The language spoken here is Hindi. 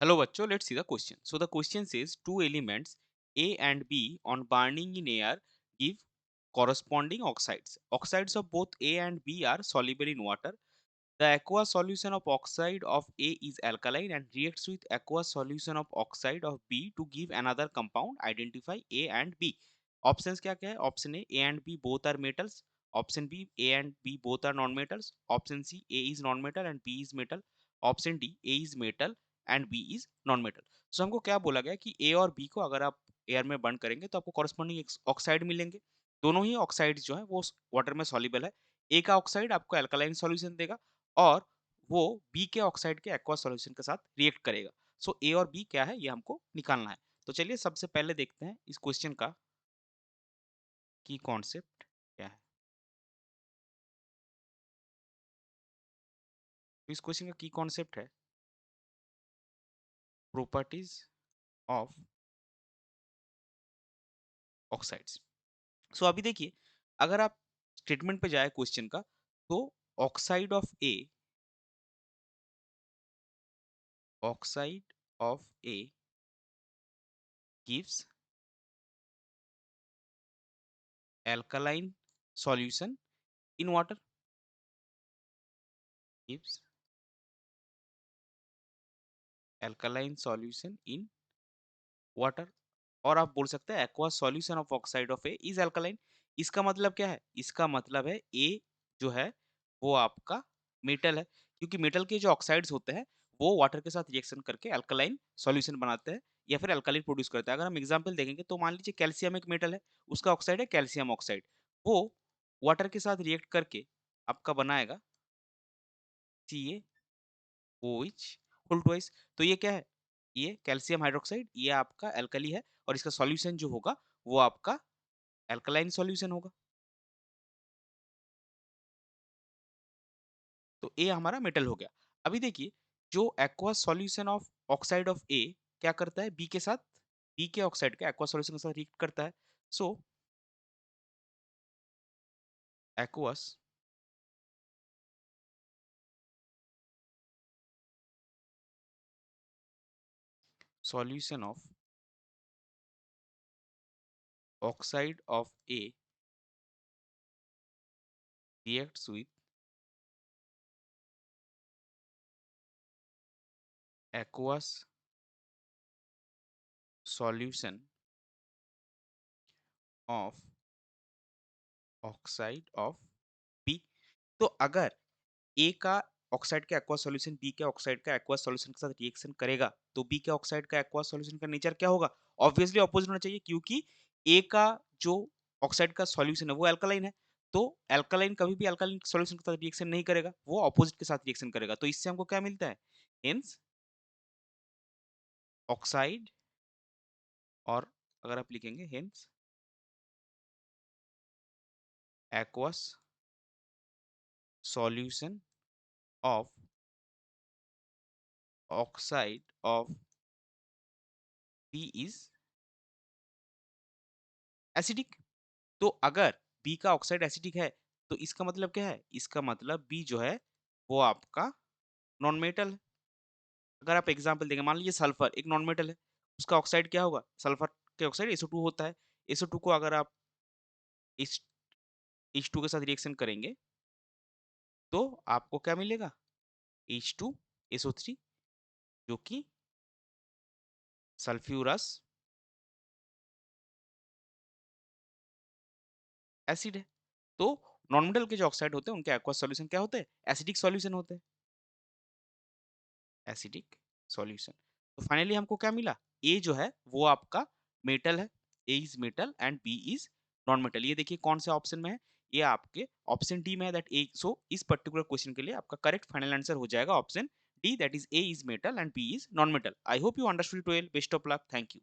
Hello bachcho, let's see the question. So the question says two elements A and B on burning in air give corresponding oxides. Oxides of both A and B are soluble in water. The aqueous solution of oxide of A is alkaline and reacts with aqueous solution of oxide of B to give another compound. Identify A and B. Options क्या है? Option A and B both are metals. Option B A and B both are non-metals. Option C A is non-metal and B is metal. Option D A is metal and B is non metal. So हमको क्या बोला गया कि ए और बी को अगर आप एयर में बर्न करेंगे तो आपको कॉरस्पॉन्डिंग ऑक्साइड मिलेंगे। दोनों ही ऑक्साइड जो है वो वाटर में सॉल्युबल है। ए का ऑक्साइड आपको अल्कलाइन सॉल्यूशन देगा और वो बी के ऑक्साइड के एक्वा सॉल्यूशन के साथ रिएक्ट करेगा। सो ए और बी क्या है ये हमको निकालना है। तो चलिए सबसे पहले देखते हैं इस क्वेश्चन का की कॉन्सेप्ट क्या है। तो इस क्वेश्चन का की कॉन्सेप्ट है प्रॉपर्टीज ऑफ ऑक्साइड्स। सो अभी देखिए, अगर आप स्टेटमेंट पे जाए क्वेश्चन का, तो oxide of A gives alkaline solution in water, gives alkaline solution in water। और आप बोल सकते हैं aqueous solution of oxide of A is alkaline। इसका मतलब क्या है? इसका मतलब है A जो है वो आपका मेटल है, क्योंकि मेटल के जो ऑक्साइड्स होते हैं वो वाटर के साथ रिएक्शन करके अल्कलाइन सॉल्यूशन बनाते हैं या फिर अल्कलाइन प्रोड्यूस करते हैं। अगर हम एग्जांपल देखेंगे तो मान लीजिए कैल्शियम एक मेटल है, उसका ऑक्साइड है कैल्शियम ऑक्साइड, वो वाटर के साथ रिएक्ट करके आपका बनाएगा CaOH होल ट्वाइस। तो ये क्या है? ये कैल्शियम हाइड्रोक्साइड, ये आपका अल्कली है और इसका सॉल्यूशन जो होगा वो आपका अल्कलाइन सॉल्यूशन होगा। तो ए हमारा मेटल हो गया। अभी देखिए, जो aqueous solution of oxide of A क्या करता है बी के साथ, बी के ऑक्साइड के एक्वस सॉल्यूशन के साथ रिएक्ट करता है। So aqueous solution of oxide of A reacts with aqueous solution of oxide of B. तो अगर ए का ऑक्साइड का एक्वा सॉल्यूशन बी के ऑक्साइड का एक्वा सॉल्यूशन के साथ रिएक्शन करेगा तो बी के ऑक्साइड का एक्वा सॉल्यूशन का नेचर क्या होगा? ऑब्वियसली ऑपोजिट होना चाहिए, क्योंकि ए का जो ऑक्साइड का सॉल्यूशन है वो अल्कलाइन है। तो अल्कलाइन कभी भी अल्कलाइन सॉल्यूशन के साथ रिएक्शन नहीं करेगा, वो ऑपोजिट के साथ रिएक्शन करेगा। तो इससे हमको क्या मिलता है? हेंस ऑक्साइड, और अगर आप लिखेंगे hence aqueous solution of oxide of B is acidic. तो अगर बी का ऑक्साइड एसिडिक है तो इसका मतलब क्या है? इसका मतलब बी जो है वो आपका नॉन मेटल है। अगर आप एग्जांपल देंगे, मान लीजिए सल्फर एक नॉन मेटल है, उसका ऑक्साइड क्या होगा? सल्फर के ऑक्साइड SO2 होता है। SO2 को अगर आप इस H2 के साथ रिएक्शन करेंगे तो आपको क्या मिलेगा? H2SO3, जो कि सल्फ्यूरस एसिड है। तो नॉन मेटल के जो ऑक्साइड होते हैं उनके एक्वस सॉल्यूशन क्या होते हैं? एसिडिक सॉल्यूशन होते हैं, एसिडिक सॉल्यूशन। तो फाइनली हमको क्या मिला? ए जो है वो आपका मेटल है, A is metal and B is non metal. ये देखिए कौन से ऑप्शन में है? ये आपके ऑप्शन डी में है, दैट ए। सो इस पर्टिकुलर क्वेश्चन के लिए आपका करेक्ट फाइनल आंसर हो जाएगा option D, that is A is metal and B is non metal. I hope you understood it well. Best of luck. Thank you.